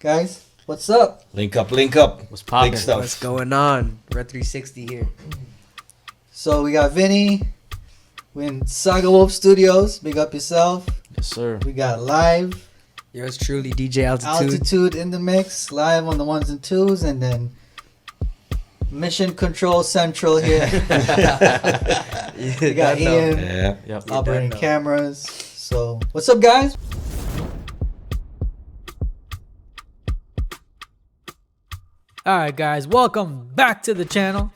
Guys, what's up? Link up, link up. What's poppin'? Big stuff. What's going on? Red 360 here. So we got Vinny. We're in Saga Wolf Studios. Big up yourself. Yes, sir. We got live Yours truly, DJ Altitude. Altitude in the mix, live on the ones and twos, and then Mission Control Central here. We got Ian Yep. operating cameras. So what's up, guys? Alright guys, welcome back to the channel.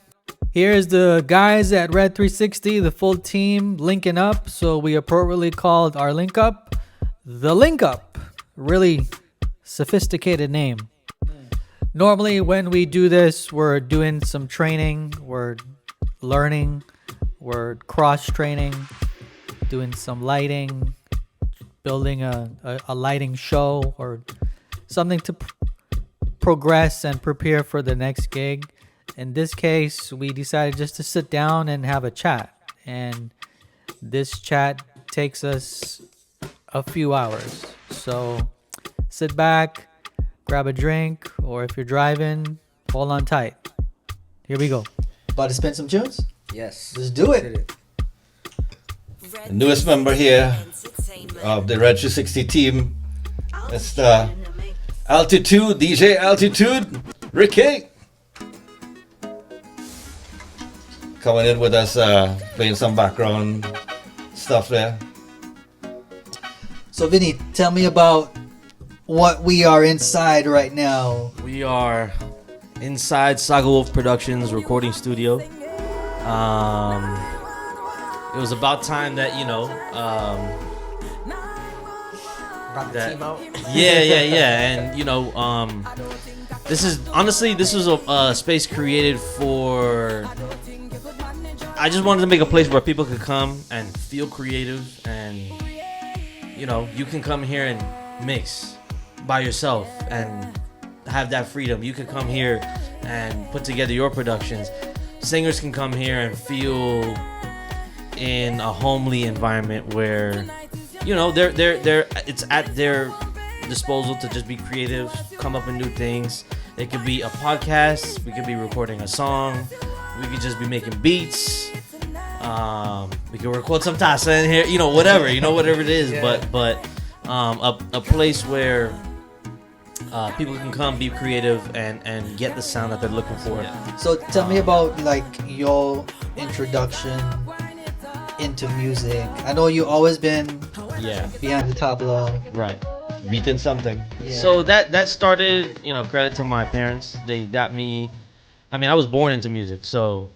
Here's the guys at Red 360, the full team linking up. So we appropriately called our link up the Link Up. Really sophisticated name. Normally when we do this, we're doing some training, we're learning, we're cross training, doing some lighting, building a lighting show or something to progress and prepare for the next gig. In this case, we decided just to sit down and have a chat, and this chat takes us a few hours. So sit back, grab a drink, or if you're driving, hold on tight. Here we go. About to spin some tunes? Yes. Let's do it. The newest member here of the Red 360 team. That's the Altitude, DJ Altitude, Ricky. Coming in with us, playing some background stuff there. So Vinny, tell me about what we are inside right now. We are inside Saga Wolf Productions recording studio. It was about time that, Got that- team out. yeah. And, this was a space created for... I just wanted to make a place where people could come and feel creative, and you can come here and mix by yourself and have that freedom. You can come here and put together your productions. Singers can come here and feel in a homely environment where they're it's at their disposal to just be creative, come up with new things. It could be a podcast, we could be recording a song, we could just be making beats. We could record some tasa in here, whatever it is. Yeah. But a place where people can come, be creative, and get the sound that they're looking for. So tell me about like your introduction into music. I know you always been behind the tableau. Right. Beating something. Yeah. So that started, credit to my parents. They got me. I was born into music, so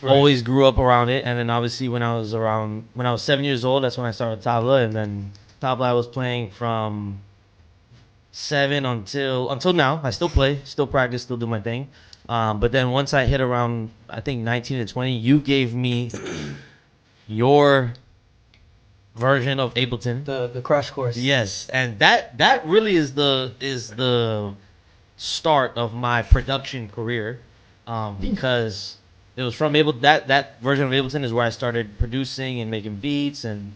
always grew up around it. And then obviously when I was 7 years old, that's when I started tabla. And then tabla I was playing from 7 until now. I still play, still practice, still do my thing. But then once I hit around, I think 19 to 20, you gave me your version of Ableton. The crash course. Yes, and that really is the start of my production career, because it was from that version of Ableton is where I started producing and making beats, and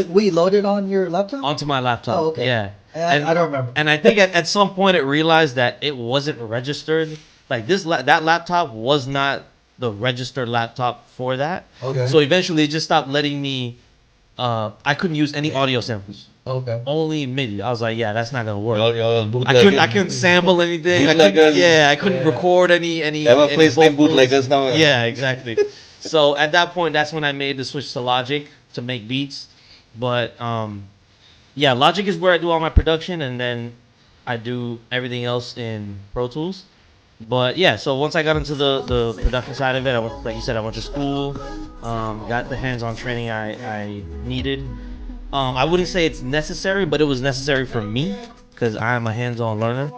We loaded on your laptop? onto my laptop. Oh, okay. Yeah, I don't remember. and I think at some point it realized that it wasn't registered. Like that laptop was not the registered laptop for that. Okay. So eventually it just stopped letting me. I couldn't use any audio samples. Okay. Only MIDI. I was like, yeah, that's not gonna work. I I couldn't sample anything. Bootleggers. I couldn't record any. Ever play vocals. bootleggers now? Yeah, exactly. So at that point, that's when I made the switch to Logic to make beats. But Logic is where I do all my production, and then I do everything else in Pro Tools. But yeah, so once I got into the production side of it, like you said, I went to school, got the hands-on training I needed. I wouldn't say it's necessary, but it was necessary for me because I'm a hands-on learner.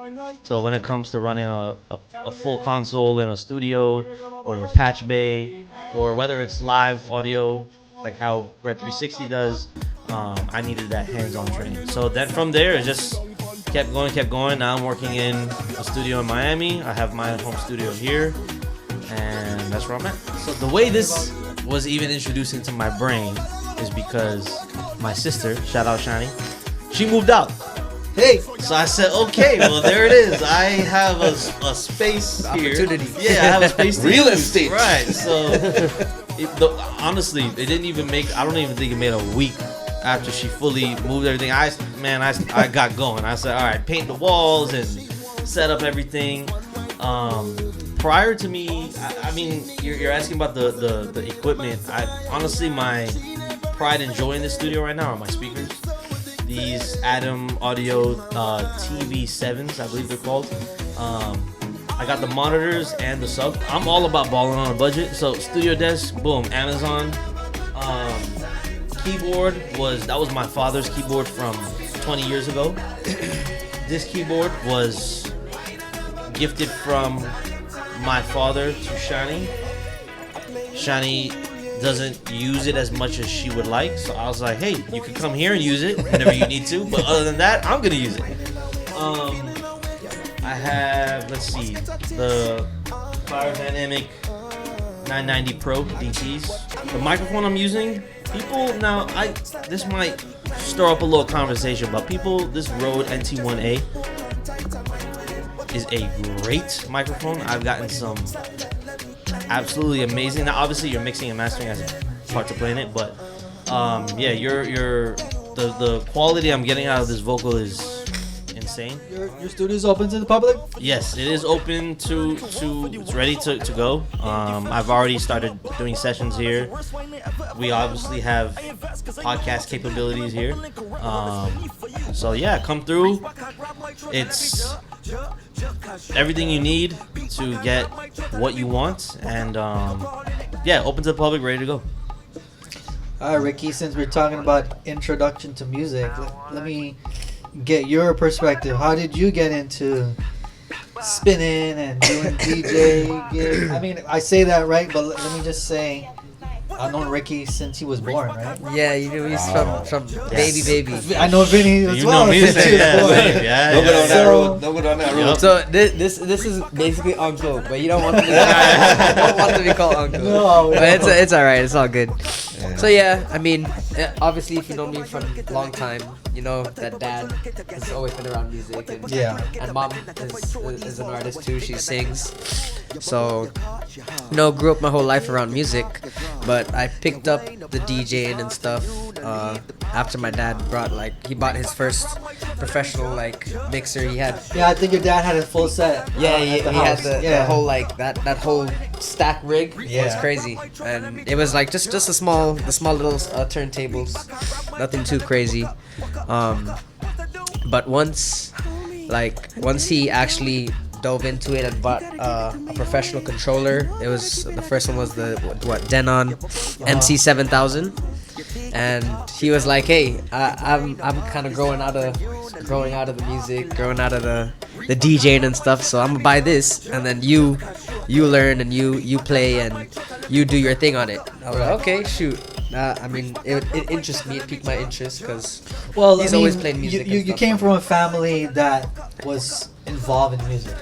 So when it comes to running a full console in a studio or a patch bay, or whether it's live audio, like how Red 360 does, I needed that hands-on training. So then from there, it just kept going. Now I'm working in a studio in Miami. I have my home studio here, and that's where I'm at. So the way this was even introduced into my brain is because my sister, shout out Shani, She moved out. Hey, So I said, okay, well there it is. I have a space here. Opportunity. Yeah, I have a space. To Real use. estate. Right. So honestly, it didn't even make. I don't even think it made a week after she fully moved everything. I got going. I said, all right, paint the walls and set up everything. Prior to me, I mean, you're asking about the equipment. Honestly, my pride and joy in the studio right now are my speakers. These Adam Audio TV7s, I believe they're called. I got the monitors and the sub. I'm all about balling on a budget. So studio desk, boom, Amazon. Keyboard was my father's keyboard from 20 years ago. This keyboard was gifted from my father to Shani. Shani doesn't use it as much as she would like, so I was like, hey, you can come here and use it whenever you need to, but other than that, I'm gonna use it. I have, let's see, the Fire Dynamic 990 Pro DTs. The microphone I'm using, people now, this might stir up a little conversation, but this Rode NT1A is a great microphone. I've gotten some absolutely amazing. Now, obviously, your mixing and mastering has a part to play in it, but yeah, the quality I'm getting out of this vocal is insane. your studio's open to the public? Yes, it is open it's ready to go. I've already started doing sessions here. We obviously have podcast capabilities here. So yeah, come through. It's everything you need to get what you want, and yeah, open to the public, ready to go. All right, Ricky, since we're talking about introduction to music, let me get your perspective. How did you get into spinning and doing DJ gigs? I mean, I say that right, but let me just say, I've known Ricky since he was born, right? Yeah, you know, he's from Yes. baby. I know Vinny as You well. know me, since he was born. yeah. Don't go down that So- road. Don't go down that road. Yep. So this is basically uncle, but you don't want to be called uncle. No, But no. it's all right. It's all good. Yeah. So yeah, I mean, obviously, if you know me from a long time, you know that dad has always been around music, and Yeah. and mom is an artist too. She sings. So, grew up my whole life around music, but I picked up the DJing and stuff after my dad he bought his first professional mixer. He had Yeah, I think your dad had a full set. yeah, at he the had house. the whole that whole stack rig. Yeah. Was crazy, and it was like just the small little turntables, nothing too crazy. But once he actually dove into it and bought a professional controller, the first one was the Denon MC7000. And he was like, "Hey, I'm kind of growing out of the music, growing out of the DJing and stuff. So I'm gonna buy this, and then you learn and you play and you do your thing on it." I was like, "Okay, shoot." I mean, it interests me. It piqued my interest because he's always playing music. You came from a family that was involved in music,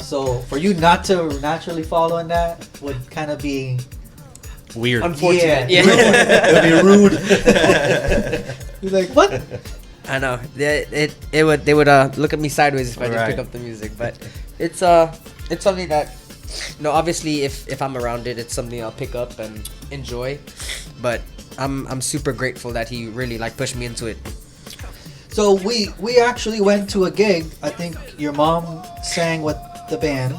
so for you not to naturally follow in that would kind of be Weird. unfortunate. Yeah. Yeah. It'd be rude. You're like, what? I know. They would look at me sideways if I didn't pick Right. up the music, but it's something that obviously if I'm around it, it's something I'll pick up and enjoy. But I'm super grateful that he really pushed me into it. So we actually went to a gig. I think your mom sang with the band.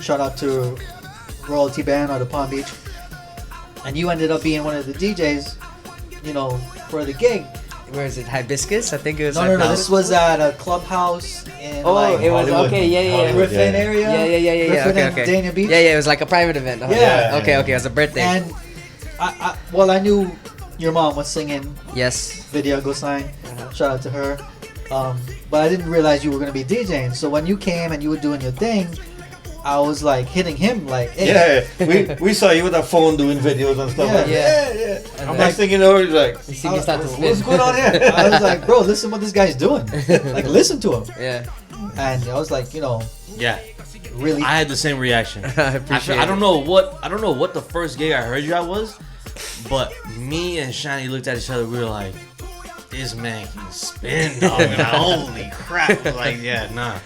Shout out to Royalty Band out of Palm Beach. And you ended up being one of the DJs, for the gig. Where is it? Hibiscus? I think it was. No. This was at a clubhouse in Oh, it was Hollywood. okay. Yeah. Griffin Yeah. area. Yeah. Griffin and Okay. Dania Beach. Yeah. It was like a private event. Yeah. Okay. It was a birthday. And I knew your mom was singing Yes. Video Go Sign. Shout out to her. But I didn't realize you were gonna be DJing. So when you came and you were doing your thing, I was like hitting him like, hey. Yeah, we saw you with a phone doing videos and stuff. Yeah. Like, yeah. And I'm then- next thing you know, he's like, You see me start to spin. what's going on here? I was like, bro, listen what this guy's doing. Like, listen to him. Yeah. And I was like, Yeah. really. I had the same reaction. I appreciate I don't know what the first gig I heard you at was, but me and Shani looked at each other. We were like, this man can spin, dog. And holy crap. Like, yeah, nah.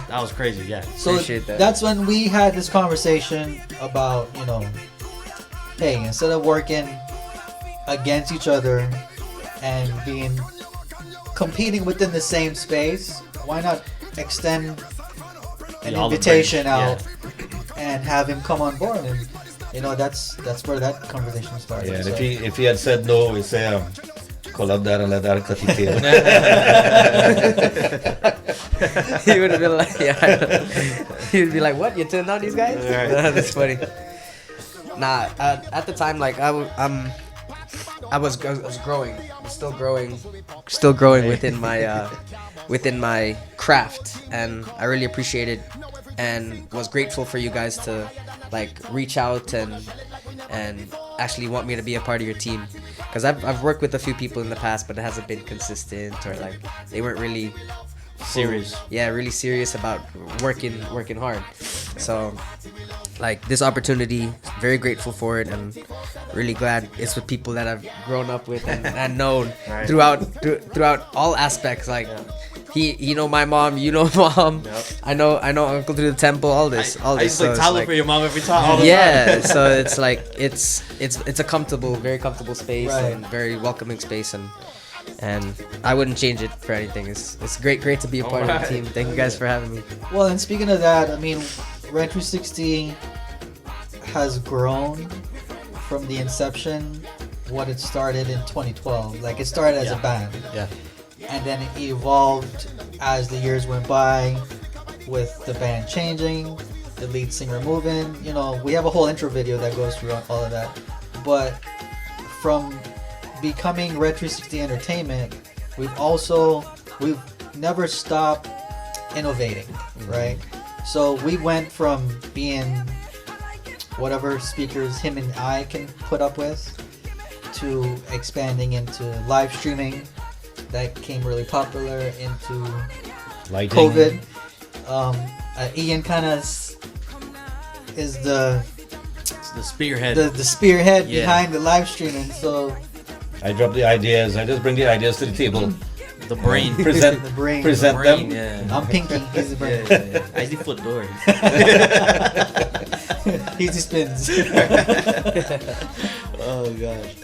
That was crazy, yeah. So Appreciate that. that's when we had this conversation about, hey, instead of working against each other and competing within the same space, why not extend an The olive invitation branch, out and have him come on board? And that's where that conversation started. Yeah, and So- if he had said no, we say call up that and let that cut your tail. He would have been like, yeah. He would be like, what? You turned down these guys? Right. That's funny. Nah, at the time, like I was growing, still growing within my craft, and I really appreciated and was grateful for you guys to like reach out and actually want me to be a part of your team, because I've worked with a few people in the past, but it hasn't been consistent, or like they weren't really Serious. really serious about working hard. So like this opportunity, very grateful for it, and really glad it's with people that I've grown up with and known Right. throughout all aspects. Like he know my mom, mom. Yep. I know Uncle through the temple, all this. I used to So like it's Tyler like- for your mom every time. All the yeah, time. so it's like it's a very comfortable space, Right. and very welcoming space, and I wouldn't change it for anything. It's great to be a part of Alright. the team. Thank you guys for having me. Well, and speaking of that, I mean, Red 360 has grown from the inception, what it started in 2012. Like, it started as a band. Yeah. And then it evolved as the years went by, with the band changing, the lead singer moving. We have a whole intro video that goes through all of that. But from becoming Red 360 Entertainment, we've never stopped innovating, right? So we went from being whatever speakers him and I can put up with, to expanding into live streaming that became really popular, into Lighting. COVID. Ian kind of is the It's the spearhead. the spearhead Yeah. behind the live streaming. So I drop the ideas. I just bring the ideas to the table. the brain. Present the brain. present brain, them. yeah. I'm Pinky. He's the brain. I usually flip doors. He's the spins. Oh gosh.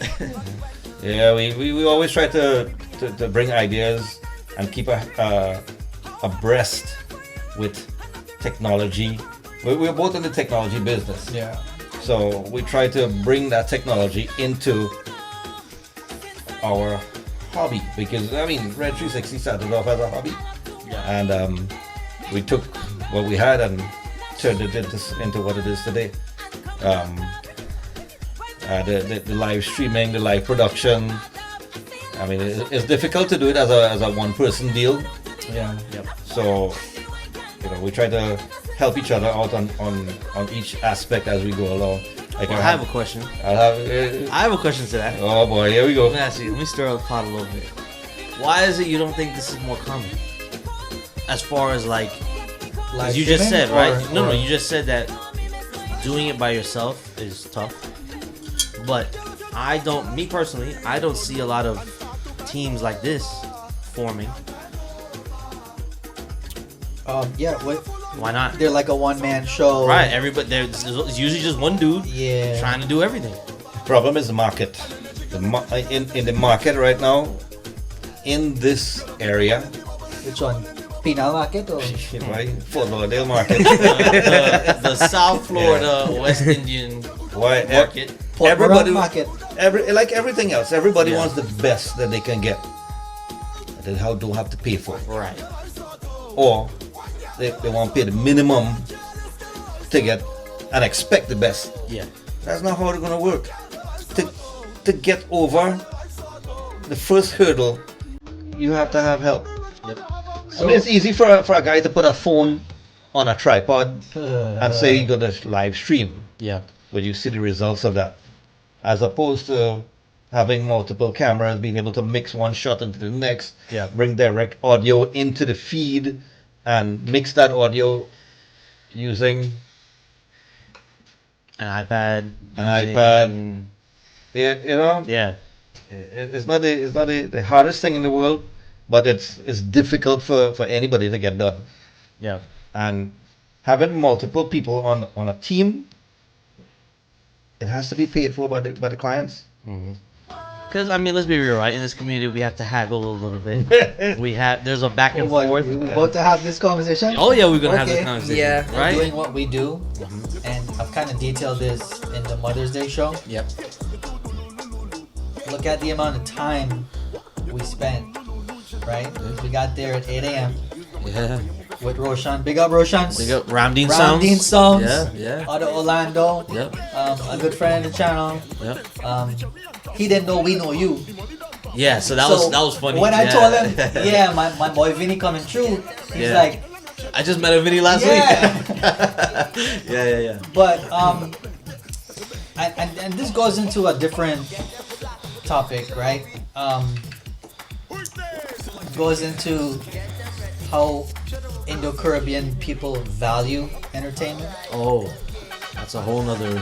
Yeah, we always try to bring ideas and keep abreast with technology. We're both in the technology business. Yeah. So we try to bring that technology into our hobby, because I mean Red 360 started off as a hobby, Yeah. and we took what we had and turned it into what it is today. The live streaming, the live production. I mean, it's difficult to do it as a one person deal. Yeah. Yep. So we try to help each other out on each aspect as we go along. Like Well, I have a question. I'll have. I have a question to that. Oh boy, here we go. Let me ask you. Let me stir up the pot a little bit. Why is it you don't think this is more common? As far as like, Live as you just streaming said, right? or- No, or- you just said that doing it by yourself is tough. But me personally, I don't see a lot of teams like this forming. Yeah. What? Why not? They're like a one-man show. Right, everybody. There's usually just one dude Yeah. trying to do everything. Problem is the market. In the market right now, in this area, Which one? Pinal Market or? right? Fort Lauderdale market. The South Florida West Indian Why market. Port everybody, Moran Market. like everything else, everybody Yeah. wants the best that they can get. And they don't have to pay for it, Right. or they want to pay the minimum to get and expect the best. Yeah. That's not how it's gonna work. To get over the first hurdle, you have to have help. Yep. I mean, it's easy for a guy to put a phone on a tripod and say you're gonna live stream, Yeah. but you see the results of that, as opposed to having multiple cameras, being able to mix one shot into the next, Yeah. bring direct audio into the feed, and mix that audio using An iPad. An iPad. and- yeah. Yeah. It's not the hardest thing in the world, but it's difficult for anybody to get done. Yeah. And having multiple people on a team, it has to be paid for by the clients. Because, I mean, let's be real, right? In this community, we have to haggle a little bit. There's a back and forth. We're about to have this conversation. Oh, yeah, we're going to have this Okay. conversation. Yeah. We're Right? doing what we do, and I've kind of detailed this in the Mother's Day show. Yep. Look at the amount of time we spent, right? We got there at 8 a.m. Yeah. with Roshan. Big up Roshan. Big up Ramdeen Ramdeen Sounds. Sounds. Yeah, yeah. Out of Orlando. Yep. A good friend of the channel. Yep. He didn't know we know you. Yeah, so that was funny. When I Yeah. told him, yeah, my boy Vinny coming through, he's Yeah. like, I just met a Vinny last Yeah. week. Yeah. but and this goes into a different topic, right? Goes into how Indo-Caribbean people value entertainment. Oh, that's a whole nother.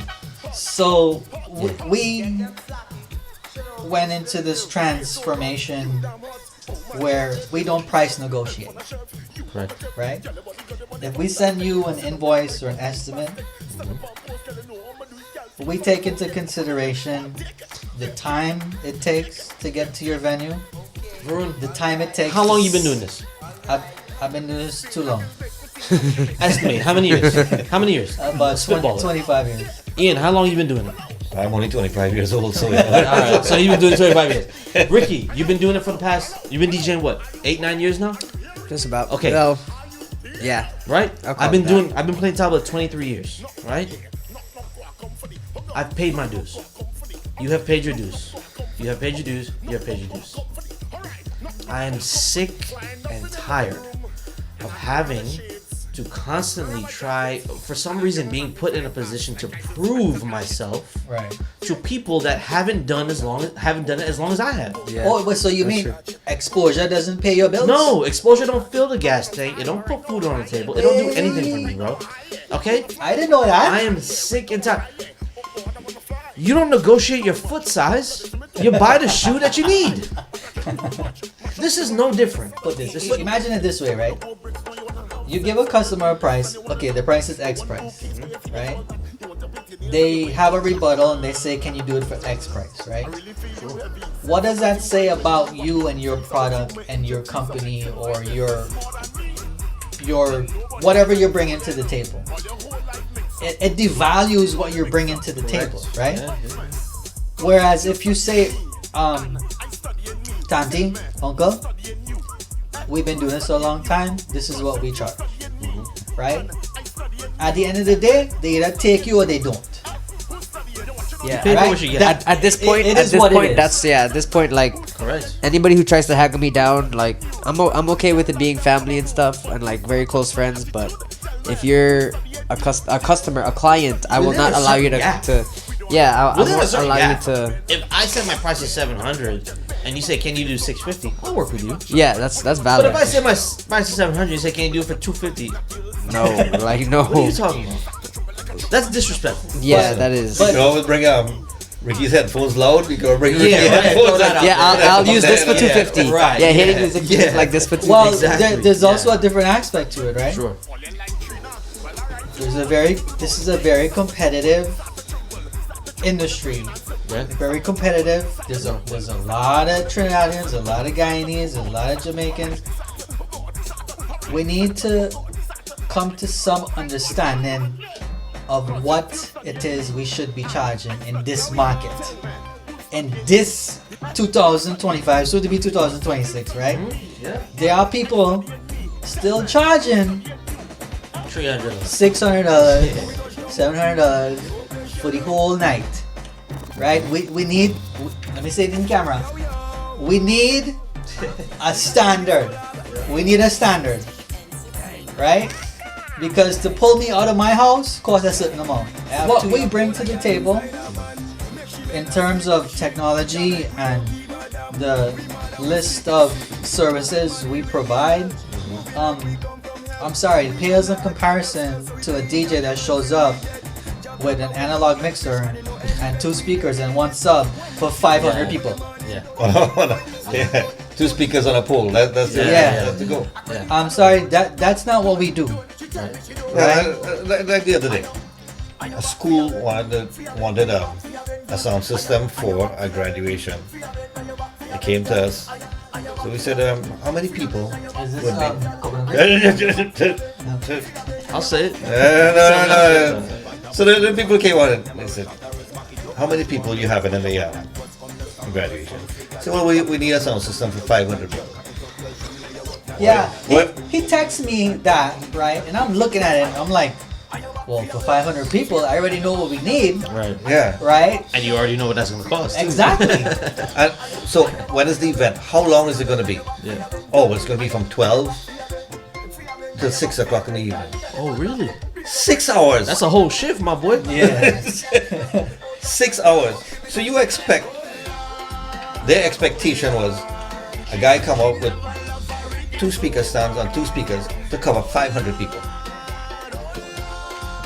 So we went into this transformation where we don't price negotiate, Correct. right? If we send you an invoice or an estimate, we take into consideration the time it takes to get to your venue, Varun, the time it takes. how long you been doing this? I've been doing this too long. Estimate. How many years? How many years? About Spitball it. 25 years. Ian, how long you been doing it? I'm only 25 years old, so All right, so you've been doing it 25 years. Ricky, you've been doing it for the past. You've been DJing what? 8-9 years now, Just about. Okay. Well, yeah. right? I'll call I've been it doing. that. I've been playing tablet 23 years, right? I've paid my dues. You have paid your dues. You have paid your dues. You have paid your dues. I am sick and tired of having to constantly try, for some reason, being put in a position to prove myself Right. to people that haven't done it as long as I have. Yeah. Oh, but so you That's mean true. exposure doesn't pay your bills? No, exposure don't fill the gas tank. It don't put food on the table. It don't do anything for me, bro. Okay? I didn't know that. I am sick and tired. You don't negotiate your foot size. You buy the shoe that you need. This is no different. Put this. Imagine it this way, right? You give a customer a price. Okay, the price is X price, right? They have a rebuttal and they say, "Can you do it for X price?" Right? What does that say about you and your product and your company or your whatever you're bringing to the table? It devalues what you're bringing to the table, right? Whereas if you say, Tanti, uncle, we've been doing this a long time, this is what we charge, right? At the end of the day, they either take you or they don't. Yeah. pay for right? what you get. That- At this point, it at is this what it point, is. that's at this point, like Correct. anybody who tries to haggle me down, like I'm okay with it being family and stuff and like very close friends. But if you're a customer, a client, I will Within not a allow you certain gap. to. Yeah, I Within a won't certain allow you gap. to. If I set my price at 700 and you say, "Can you do 650?" I'll work with you. Yeah, that's But valid. if I set my price at 700, you say, "Can you do it for 250?" No, like no. What are you talking about? That's disrespectful. Yeah, But- that is. you can always bring Ricky's headphones loud. You can bring Ricky's Yeah, right. headphones Throw that out. out. Yeah, I'll use this for Yeah, 250. right, Yeah, hitting yeah, music yeah. like this for 250. Well, Exactly, there's also yeah. a different aspect to it, right? Sure. This is a very competitive industry. Yeah. Very competitive. There's a lot of Trinidadians, a lot of Guyanese, a lot of Jamaicans. We need to come to some understanding of what it is we should be charging in this market. In this 2025, soon to be 2026, right? Yeah. There are people still charging $300. $600, $700 for the whole night, right? We need, let me say it in camera, we need a standard. We need a standard, right? Because to pull me out of my house costs a certain amount. What we bring to the table in terms of technology and the list of services we provide, I'm sorry, it pales in comparison to a DJ that shows up with an analog mixer and 2 speakers and 1 sub for 500 people. Yeah. Yeah. 2 speakers on a pole. That's it. Yeah. That's the goal. I'm sorry, that's not what we do. Like the other day, a school wanted a sound system for a graduation. They came to us. So we said, how many people Is this would be? I'll say it. No. So the people came on and they said, how many people you having in the graduation? So well, we need a sound system for 500 people. Yeah, What? he texts me that, right? And I'm looking at it and I'm like, well, for 500 people, I already know what we need, Right. Yeah. right? And you already know what that's gonna cost. Exactly. And so when is the event? How long is it going to be? Yeah. Oh, it's going to be from 12 till 6 o'clock in the evening. Oh, really? 6 hours. That's a whole shift, my boy. Yeah. 6 hours. So you expect, their expectation was a guy come up with 2 speaker stands on 2 speakers to cover 500 people.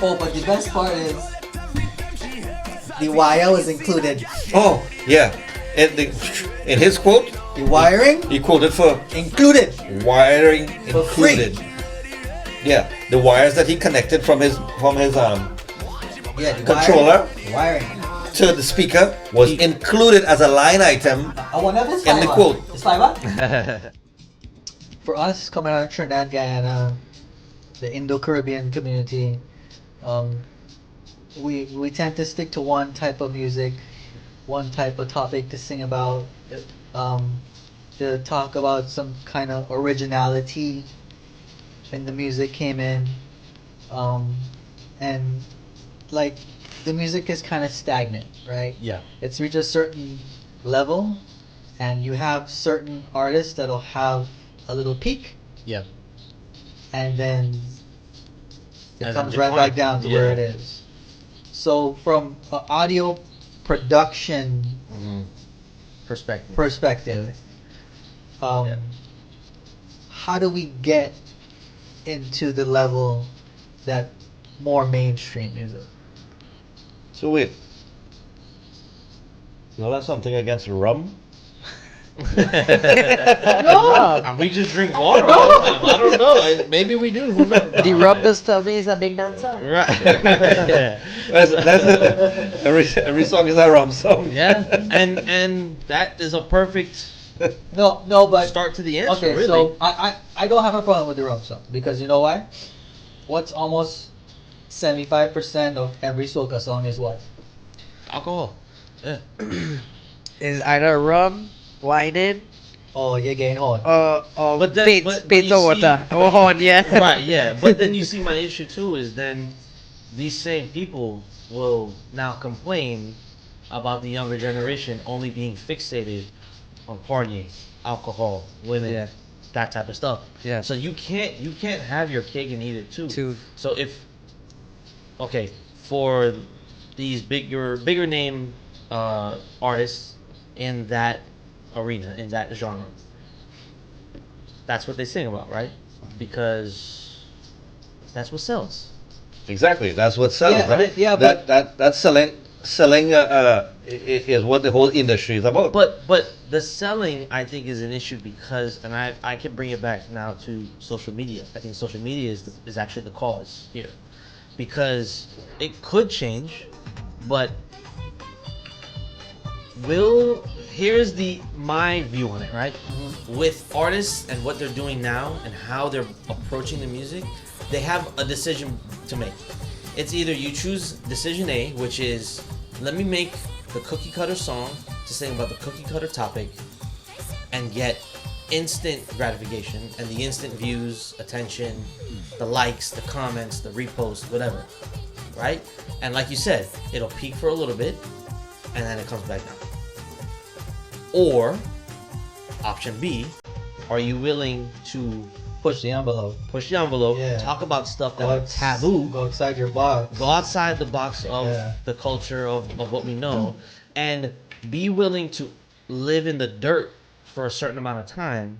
Oh, but the best part is the wire was included. Oh, yeah. In his quote, The wiring he quoted for included. wiring For free. included. Yeah, the wires that he connected from his Yeah, the Controller. Wiring. to the speaker was included as a line item. I wonder if it's In the fiber. quote. It's fiber? For us, coming out of Trinidad, Guyana, the Indo-Caribbean community, we tend to stick to one type of music, one type of topic to sing about, to talk about some kind of originality when the music came in, and like the music is kind of stagnant, right? Yeah. It's reached a certain level, and you have certain artists that'll have a little peak, Yeah. and then it And comes then right decline. back down to where Yeah. it is. So from an audio production Perspective. perspective, Yeah. how do we get into the level that more mainstream music? So wait. You know that's something against rum? And we just drink water. I don't know. Maybe we do. Who knows? The rub does tell me he's a big dancer. Right. Yeah. That's every song is a rum song. Yeah. And that is a perfect No, but start to the answer. okay, really. so I don't have a problem with the rum song because you know why? What's almost 75% of every soca song is what? Alcohol. Yeah. Is either rum, wine, Oh, you're getting hot. or But then- paint, but paint you the see- water. Oh, on, yeah. Right, yeah. But then you see my issue too is then these same people will now complain about the younger generation only being fixated on partying, alcohol, women, Yeah. that type of stuff. Yeah. So you can't have your cake and eat it too. So if for these bigger name artists in that arena, in that genre, that's what they sing about, right? Because that's what sells. Exactly. That's what sells, Yeah, right? yeah, that's selling is what the whole industry is about. But the selling, I think, is an issue because, and I can bring it back now to social media. I think social media is actually the cause here, because it could change, but here's my view on it, right? With artists and what they're doing now and how they're approaching the music, they have a decision to make. It's either you choose decision A, which is let me make the cookie cutter song to sing about the cookie cutter topic and get instant gratification and the instant views, attention, the likes, the comments, the reposts, whatever, right? And like you said, it'll peak for a little bit and then it comes back down. Or option B, are you willing to Push the envelope. push the envelope, Yeah. talk about stuff Go that's taboo, Go outside your box. go outside the box of Yeah. the culture of what we know, and be willing to live in the dirt for a certain amount of time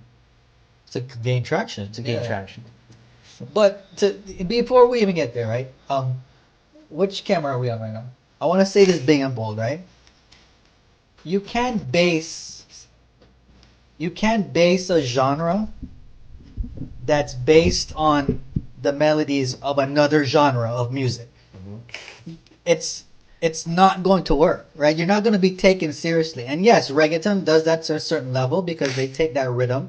To gain traction. to gain Yeah. traction. But before we even get there, right? Which camera are we on right now? I want to say this big and bold, right? you can't base a genre that's based on the melodies of another genre of music. It's not going to work, right? You're not going to be taken seriously. And yes, reggaeton does that to a certain level because they take that rhythm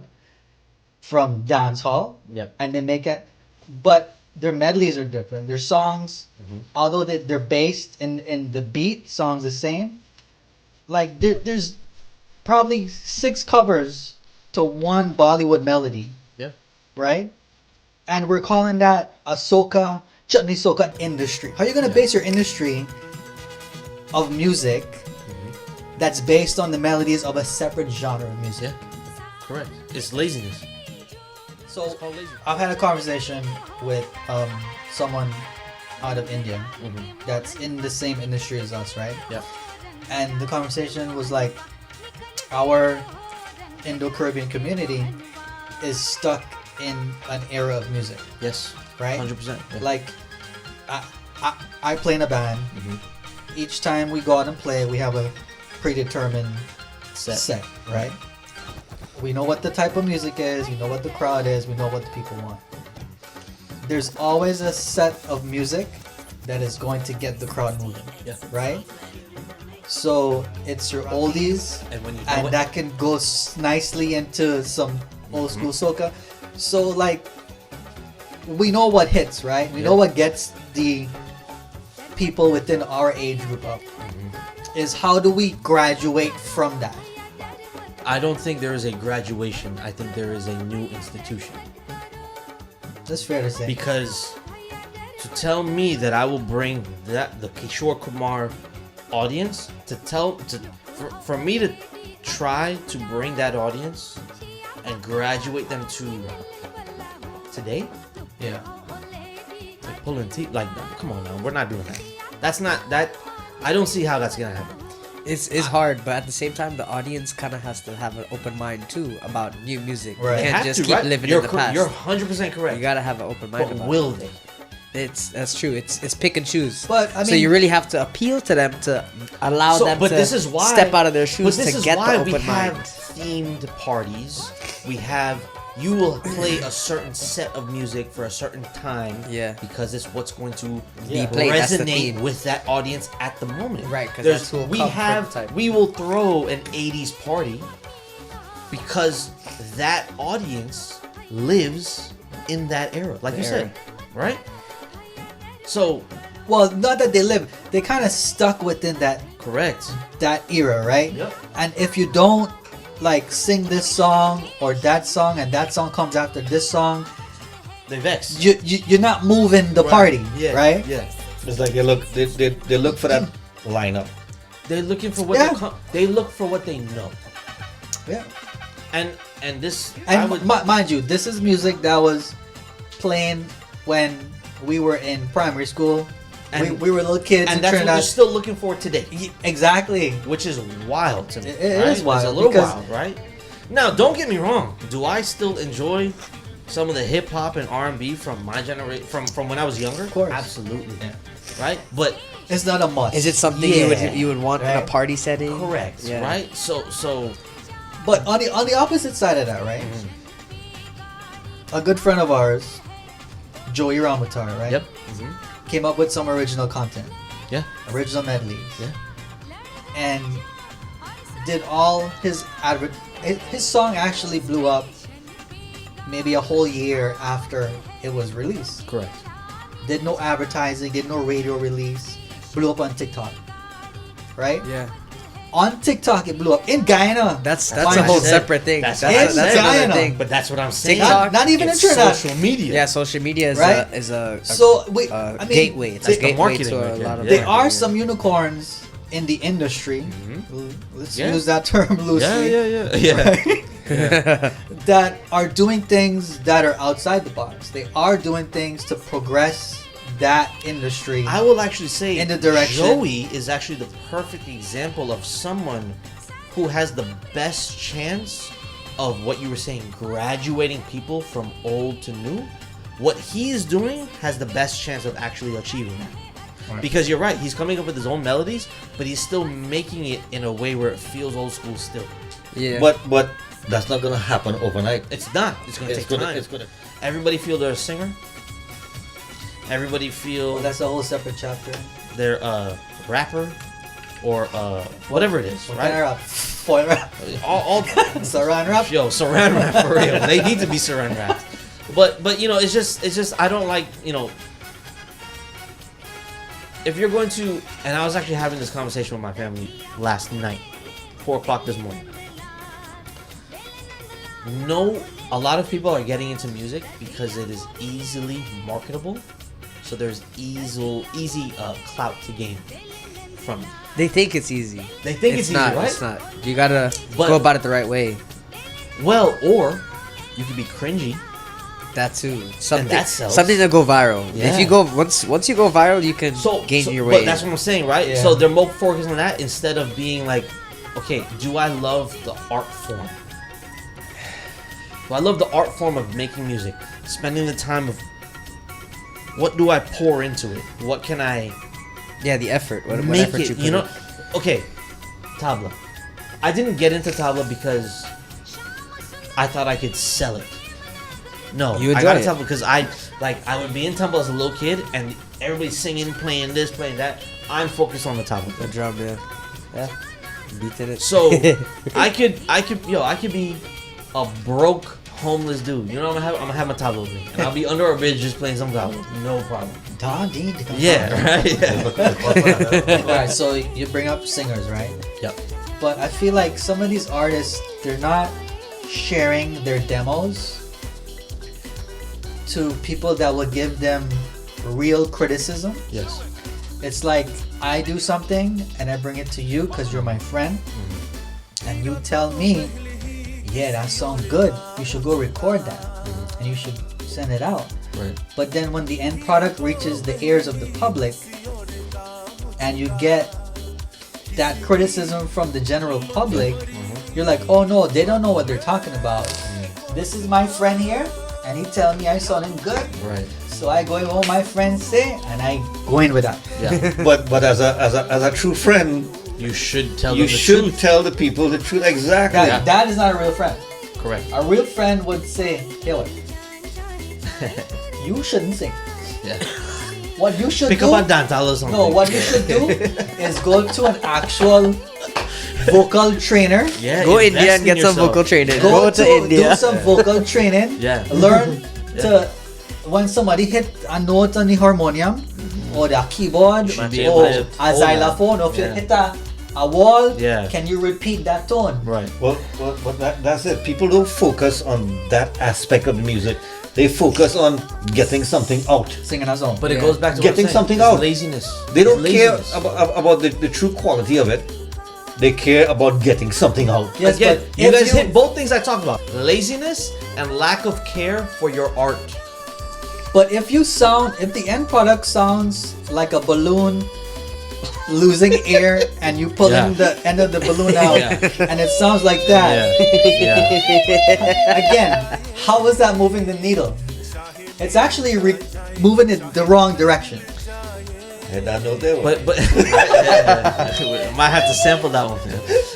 from dancehall Yep. and they make it, but their medleys are different. Their songs, although they're based in the beat, songs the same. Like there's probably 6 covers to one Bollywood melody, Yeah. right? And we're calling that a soca, chutney soca industry. How are you gonna base your industry of music that's based on the melodies of a separate genre of music? Yeah. Correct. It's laziness. So It's called laziness. I've had a conversation with someone out of India that's in the same industry as us, right? Yeah. And the conversation was like, our Indo-Caribbean community is stuck in an era of music, Yes. right? 100%. Yeah. Like, I play in a band. Each time we go out and play, we have a predetermined set, right? We know what the type of music is, we know what the crowd is, we know what the people want. There's always a set of music that is going to get the crowd moving, Yeah. right? So it's your oldies, And when you and that can go nicely into some old school soca. So like, we know what hits, right? We know what gets the people within our age group up. Is how do we graduate from that? I don't think there is a graduation. I think there is a new institution. That's fair to say. Because to tell me that I will bring the Kishore Kumar audience for me to try to bring that audience and graduate them to today, Yeah. like pulling teeth, like come on now, we're not doing that. That's not that. I don't see how that's gonna happen. It's hard, but at the same time, the audience kind of has to have an open mind too about new music. Right. You They can't have just to, keep right? living You're in the past. You're 100% correct. You gotta have an open mind But about will it. they? That's true. It's pick and choose. But, I so mean- you really have to appeal to them to allow them But to this is why, step out of their shoes but this to is get why the we open have mind. themed parties. We have you will play a certain set of music for a certain time. Yeah. Because it's what's going to Be played, that's the resonate theme. with that audience at the moment. Right, 'cause There's- that's who will we come for the have type. we will throw an 80s party because that audience lives in that era, like The you era. said, right? So Well, not that they live, they kind of stuck within correct. that era, right? Yep. And if you don't like sing this song or that song, and that song comes after this song, They vex. you're not moving the party, Yeah. right? Yeah. It's like they look for that lineup. They're looking for what Yeah. they look for what they know. Yeah. And this I And would mind you, this is music that was playing when we were in primary school. And- we were little kids and in that's what Trinidad. they're still looking for today, Exactly. which is wild to me. It right? is wild, It's a little because- wild, right? Now, don't get me wrong. Do I still enjoy some of the hip hop and R&B from my generation, from when I was younger? Of course. Absolutely. Yeah. Right? But It's not a must. Is it something Yeah. you would want in a Right. party setting? correct, Yeah. right? So But on the opposite side of that, right? Mm-hmm. A good friend of ours, Joey Ramatar, right? yep. Came up with some original content, Yeah. original medleys, Yeah. and did all his his song actually blew up maybe a whole year after it was released. Correct. Did no advertising, did no radio release, blew up on TikTok, right? Yeah. On TikTok, it blew up in Guyana. That's Fine. a whole said. separate thing. That's That's, what I that's said. another Guyana. thing. But that's what I'm saying. TikTok, not even in It's Trinidad. social media. Yeah, social media is Right? a So we, a I mean, gateway. It's they- a gateway marketing to a right there. lot of. There Yeah. are some unicorns in the industry. Let's Yeah. use that term loosely. Yeah. That are doing things that are outside the box. They are doing things to progress that industry. I will actually say In the direction- Joey is actually the perfect example of someone who has the best chance of what you were saying, graduating people from old to new. What he is doing has the best chance of actually achieving that. Because you're right, he's coming up with his own melodies, but he's still making it in a way where it feels old school still. Yeah. But that's not gonna happen overnight. It's not. It's gonna take time. It's gonna. Everybody feel they're a singer. Everybody feel Well, that's a whole separate chapter. they're a rapper or whatever it is, What right? kind of rap? Point rap? All Saran wrap? yo, saran wrap for real. They need to be saran wrapped. But you know, it's just I don't like, you know, if you're going to, and I was actually having this conversation with my family last night, 4:00 this morning. No, a lot of people are getting into music because it is easily marketable. So there's easy clout to gain from it. They think it's easy. They think it's easy, not. right? It's not. You gotta But- go about it the right way. Well, or you could be cringy. That too. Something that sells. something to go viral. Yeah. If you go once you go viral, you can gain your way. But that's what I'm saying, right? Yeah. So they're more focused on that instead of being like, okay, do I love the art form? Do I love the art form of making music? Spending the time of what do I pour into it? What can I Yeah, the effort. What make effort it? you put You know, in. okay, tabla. I didn't get into tabla because I thought I could sell it. No, You I enjoy got it. into tabla because I would be in tabla as a little kid and everybody's singing, playing this, playing that. I'm focused on the tabla. The drum, yeah, beating it. So I could be a broke homeless dude. You know what I'm gonna have my tabla with me, and I'll be under a bridge just playing some tabla. No problem. Yeah, right. Yeah. Alright, so you bring up singers, right? Yep. But I feel like some of these artists, they're not sharing their demos to people that will give them real criticism. Yes. It's like I do something and I bring it to you because you're my friend, and you tell me, yeah, that sounds good. You should go record that, and you should send it out. Right. But then when the end product reaches the ears of the public, and you get that criticism from the general public, you're like, oh no, they don't know what they're talking about. This is my friend here, and he tell me I sounding good. Right. So I go in what my friends say, and I go in with that. Yeah. But as a true friend, You should tell you them the should truth. tell the people the truth exactly. That is not a real friend. Correct. A real friend would say, hey, what? You shouldn't sing. Yeah. What you should Pick do... up a dance or something. No, what you should do is go to an actual vocal trainer. Yeah. Go invest India and in get some yourself. vocal training. Go to to India. do some vocal training. Yeah. Learn to when somebody hit a note on the harmonium or the keyboard should be or able to a hold that. xylophone, or if you Yeah. hit a wall, Yeah. can you repeat that tone? Right. Well, that's it. People don't focus on that aspect of the music. They focus on getting something out. Singing a song. But it Yeah. goes back to Getting what I'm saying. something It's out. Laziness. They don't It's care laziness. about the true quality of it. They care about getting something out. Yes, Again, but you if guys hit both things I talked about: laziness and lack of care for your art. But if the end product sounds like a balloon losing air and you pulling Yeah. the end of the balloon out Yeah. and it sounds like that, Yeah. again, how is that moving the needle? It's actually moving it the wrong direction. I don't know there. But might have to sample that one.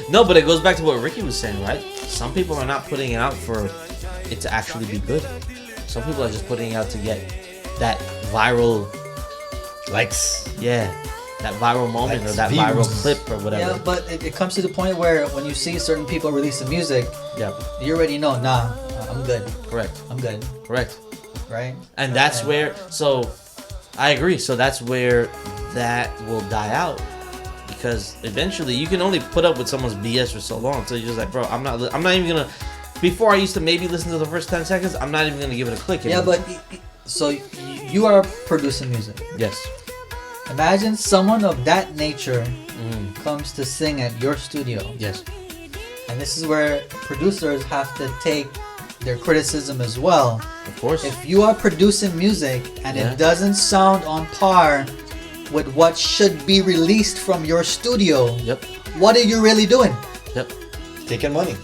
No, but it goes back to what Ricky was saying, right? Some people are not putting it out for it to actually be good. Some people are just putting it out to get that viral, likes. that viral moment or that Views. viral clip or whatever. Yeah, but it comes to the point where when you see certain people releasing music, Yeah, you already know, nah, I'm good. correct, I'm good, correct. right? And that's where, so I agree. So that's where that will die out, because eventually you can only put up with someone's BS for so long until you're just like, bro, I'm not even gonna. Before I used to maybe listen to the first 10 seconds, I'm not even gonna give it a click. Yeah, anymore. but so you are producing music. yes, Imagine someone of that nature comes to sing at your studio. yes, And this is where producers have to take their criticism as well. of course. If you are producing music and Yeah. it doesn't sound on par with what should be released from your studio, Yep, what are you really doing? yep. Taking money.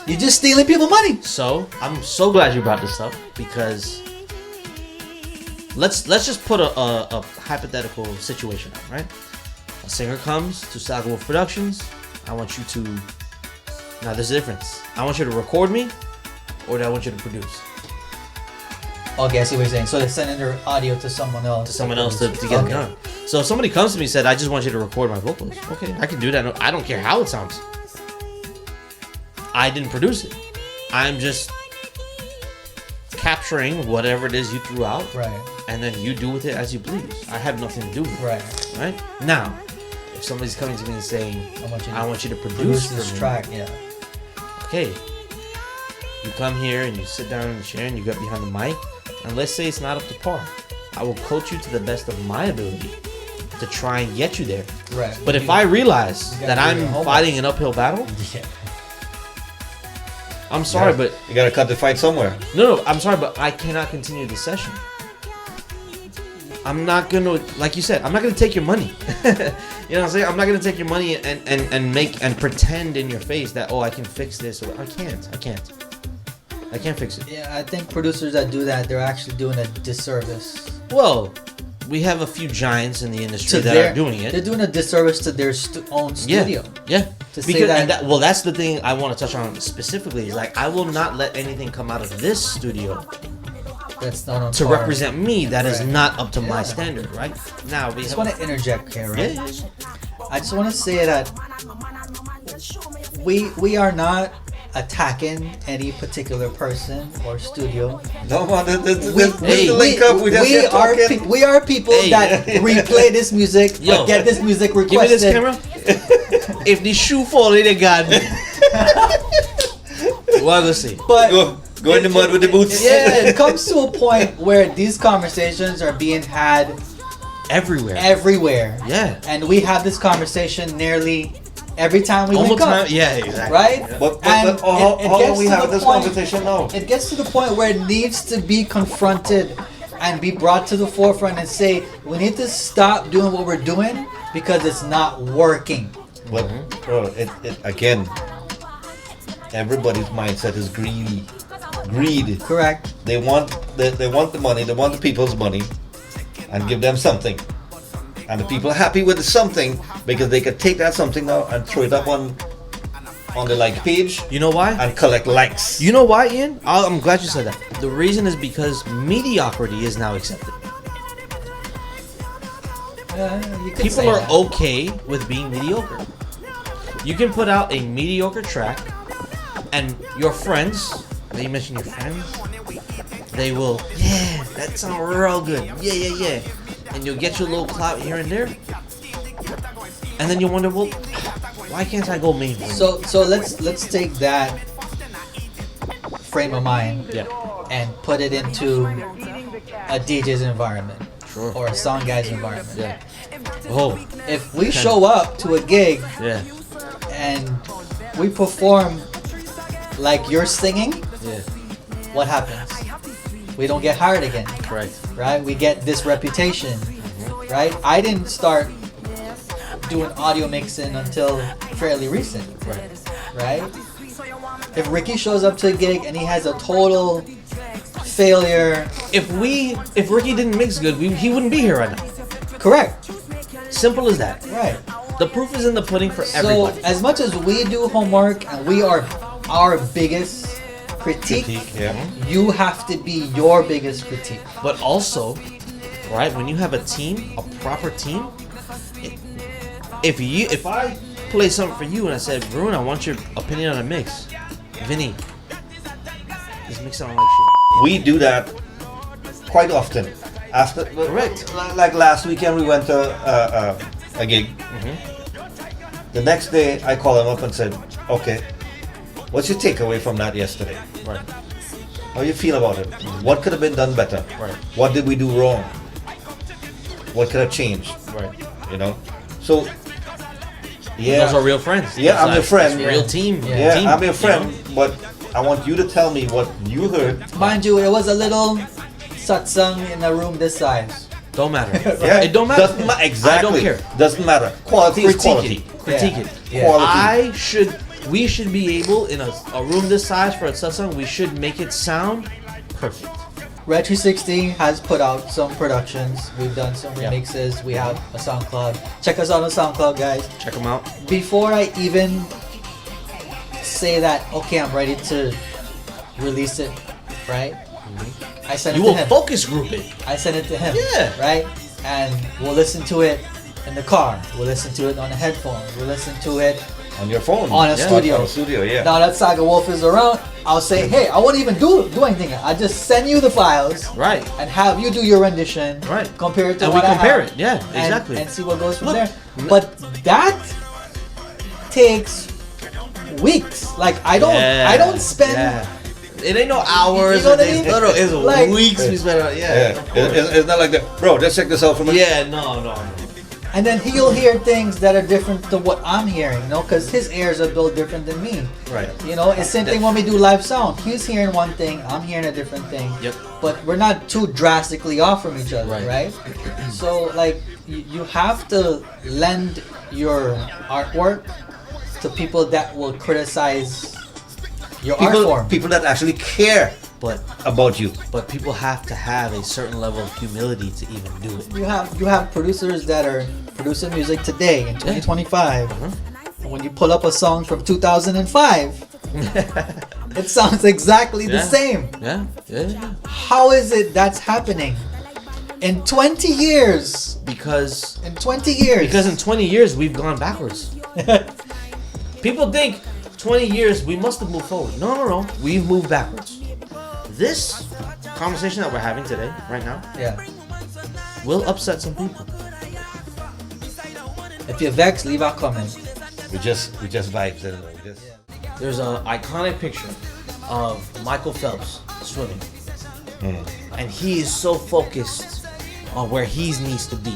You're just stealing people money. So I'm so glad you brought this up, because let's just put a hypothetical situation out, right? A singer comes to Saga Wolf Productions. I want you to. Now there's a difference. I want you to record me, or do I want you to produce? Okay, I see what you're saying. So they're sending their audio to someone else. To someone else to get it done. So if somebody comes to me and said, I just want you to record my vocals. Okay, I can do that. I don't care how it sounds. I didn't produce it. I'm just capturing whatever it is you threw out. Right. And then you do with it as you please. I have nothing to do with it. Right. Right? Now, if somebody's coming to me and saying, I want you to produce this for track, yeah. Okay. You come here and you sit down in the chair and you get behind the mic. And let's say it's not up to par. I will coach you to the best of my ability to try and get you there. Right. But if I realize that do your I'm homework. fighting an uphill battle, Yeah. I'm sorry, but You gotta cut the fight somewhere. no, I'm sorry, but I cannot continue the session. I'm not gonna, like you said, I'm not gonna take your money. You know what I'm saying? I'm not gonna take your money and make and pretend in your face that I can fix this. Or I can't fix it. Yeah, I think producers that do that, they're actually doing a disservice. Well, we have a few giants in the industry To that their- are doing it. They're doing a disservice to their own studio. Yeah. To say Because that- well, that's the thing I want to touch on specifically. Is like I will not let anything come out of this studio That's not on to par. represent me that is Right. not up to my Yeah. standard. Right now, we I just have. want to interject here, right? Yeah. I just want to say that we are not attacking any particular person or studio. No man, this Hey, the link up. We just here are talking. we are people Hey. that replay this music Yo. or get this music requested. Give me this camera. If the shoe fall in the garden, well, let's see. But Go in the mud with the boots. yeah, it comes to a point where these conversations are being had Everywhere. everywhere. Yeah. And we have this conversation nearly every time we Almost link up. time. Yeah, exactly. Right? But And how it long gets we to have the this point- conversation now? It gets to the point where it needs to be confronted and be brought to the forefront and say, we need to stop doing what we're doing because it's not working. But bro, it again, everybody's mindset is greedy. Greed. Correct. They want the money. They want the people's money, and give them something. And the people are happy with the something because they could take that something now and throw it up on the like page You know why? and collect likes. You know why, Ian? I'm glad you said that. The reason is because mediocrity is now accepted. You could People say are that. okay with being mediocre. You can put out a mediocre track, and your friends, you mention your friends, they will, yeah, that sounds real good. Yeah. And you'll get your little clout here and there. And then you'll wonder, well, why can't I go mainstream? So let's take that frame of mind Yeah. and put it into a DJ's environment Sure. or a song guy's environment. Yeah. Oh, If we show up to a gig yeah. and we perform like you're singing, Yeah. what happens? We don't get hired again, Right. right? We get this reputation, right? I didn't start doing audio mixing until fairly recent, right? If Ricky shows up to a gig and he has a total failure, If Ricky didn't mix good, he wouldn't be here right now. correct, Simple as that. right? The proof is in the pudding for So everybody. as much as we do homework and we are our biggest critique, Yeah. you have to be your biggest critique. But also, right, when you have a team, a proper team, if I play something for you and I said, Varun, I want your opinion on a mix, Vinny, this mix sound like shit. We do that quite often. After Correct. like last weekend, we went to a gig. The next day, I called him up and said, "Okay, what's your takeaway from that yesterday? Right. How you feel about it? What could have been done better? Right. What did we do wrong? What could have changed? Right. You know? So, yeah, Those are real friends. Yeah, That's I'm your like- friend. that's real team. yeah, team, I'm your you friend, know? but I want you to tell me what you heard. Mind you, it was a little satsang in a room this size. Don't matter. Yeah, It don't matter. Doesn't exactly. I don't care. Doesn't matter. Quality is Critique quality. it. Critique Yeah. it. Yeah. Quality. We should be able, in a room this size for a satsang, we should make it sound perfect. Red 360 has put out some productions. We've done some Yeah. remixes. We have a SoundCloud. Check us out on SoundCloud, guys. Check them out. Before I even say that, okay, I'm ready to release it, right? I sent You it to will him. focus group it. I sent it to him. Yeah. Right? And we'll listen to it in the car. We'll listen to it on a headphone. We'll listen to it On your phone. on a Yeah. studio. On a studio, yeah. Now that Saga Wolf is around, I'll say, hey, I won't even do anything. I just send you the files Right. and have you do your rendition. Right. Compare it to And what we I compare have, it. Yeah, and- exactly. And see what goes from Look, there. But that takes weeks. Like I don't spend. Yeah. It ain't no hours. You know or what I days. mean? No, it's Like- weeks we spent on. Yeah. Yeah. Of course. It's not like that. Bro, just check this out for me. Yeah. No. And then he'll hear things that are different to what I'm hearing, you know, because his ears are built different than me. Right. You know, it's same thing when we do live sound. He's hearing one thing, I'm hearing a different thing. Yep. But we're not too drastically off from each other, Right. right? So, like, you have to lend your artwork to people that will criticize your art form. People that actually care But about you. people have to have a certain level of humility to even do it. You have producers that are producing music today in 2025. And when you pull up a song from 2005, it sounds exactly the Yeah. same. Yeah. How is it that's happening? In 20 years. Because In 20 years. in 20 years we've gone backwards. People think 20 years we must have moved forward. No. We've moved backwards. This conversation that we're having today, right now, yeah. will upset some people. If you're vexed, leave a comment. We just vibes. And we just, There's an iconic picture of Michael Phelps swimming. And he is so focused on where he needs to be.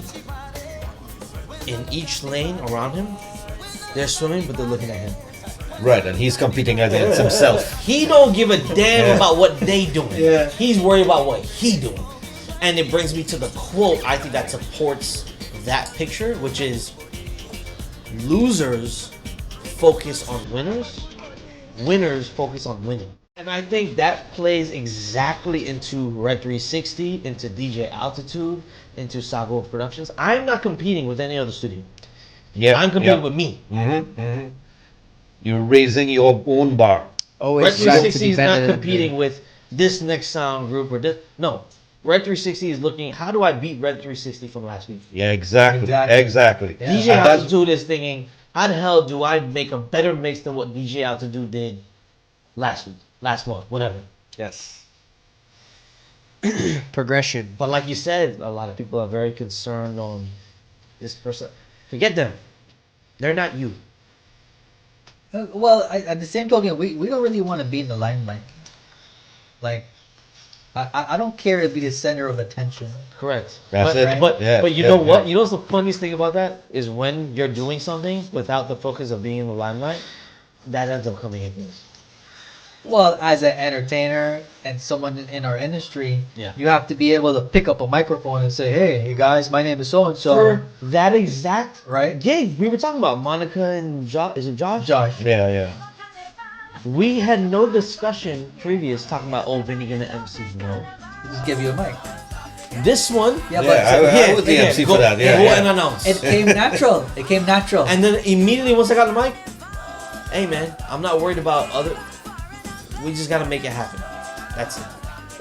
In each lane around him, they're swimming, but they're looking at him. Right, and he's competing against himself. He don't give a damn Yeah. about what they doing. Yeah. He's worried about what he doing. And it brings me to the quote I think that supports that picture, which is losers focus on winners, winners focus on winning. And I think that plays exactly into Red 360, into DJ Altitude, into Sago Productions. I'm not competing with any other studio. Yeah, I'm competing with me. You're raising your own bar. Always Red strive to 360 be is better not than competing with this next sound group or this. No. Red 360 is looking, how do I beat Red 360 from last week? Yeah, exactly. Exactly. Yeah. DJ And that's- Altitude is thinking, how the hell do I make a better mix than what DJ Altitude did last week, last month, whatever. Yes. Progression. But like you said, a lot of people are very concerned on this person. Forget them. They're not you. Well, at the same token, we don't really want to be in the limelight. Like, I don't care to be the center of attention. Correct. That's but, it. But, Yeah, but you yeah, know what? yeah. You know what's the funniest thing about that? Is when you're doing something without the focus of being in the limelight, that ends up coming against. Well, as an entertainer and someone in our industry, Yeah. you have to be able to pick up a microphone and say, hey guys, my name is so-and-so. For that exact Right? Yeah, we were talking about Monica and Josh. Is it Josh? Josh. Yeah. We had no discussion previous talking about Vinny gonna MC. No. Just give you a mic. This one. Yeah, I was the MC for that. Go Yeah. and announce. it came natural. It came natural. And then immediately once I got the mic, hey man, I'm not worried about other. We just gotta make it happen. That's it.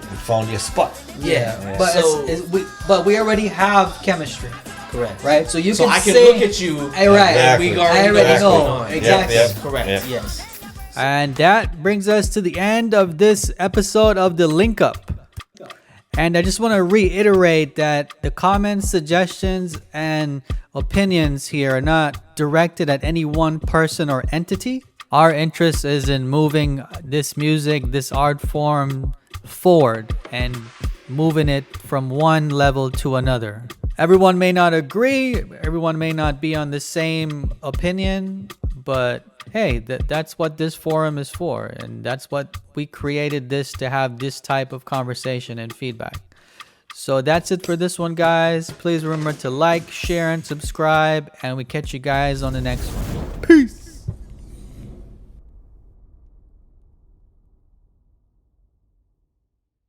You found your spot. Yeah. But So we already have chemistry, correct. right? So you So can I can say, look at you. Hey, right. Exactly. We I already already what's know. going on. Exactly. Yeah. Correct. Yeah. Yes. And that brings us to the end of this episode of the Link Up. And I just want to reiterate that the comments, suggestions, and opinions here are not directed at any one person or entity. Our interest is in moving this music, this art form forward and moving it from one level to another. Everyone may not agree, everyone may not be on the same opinion, but hey, that's what this forum is for, and that's what we created this to have this type of conversation and feedback. So that's it for this one, guys. Please remember to like, share, and subscribe, and we catch you guys on the next one.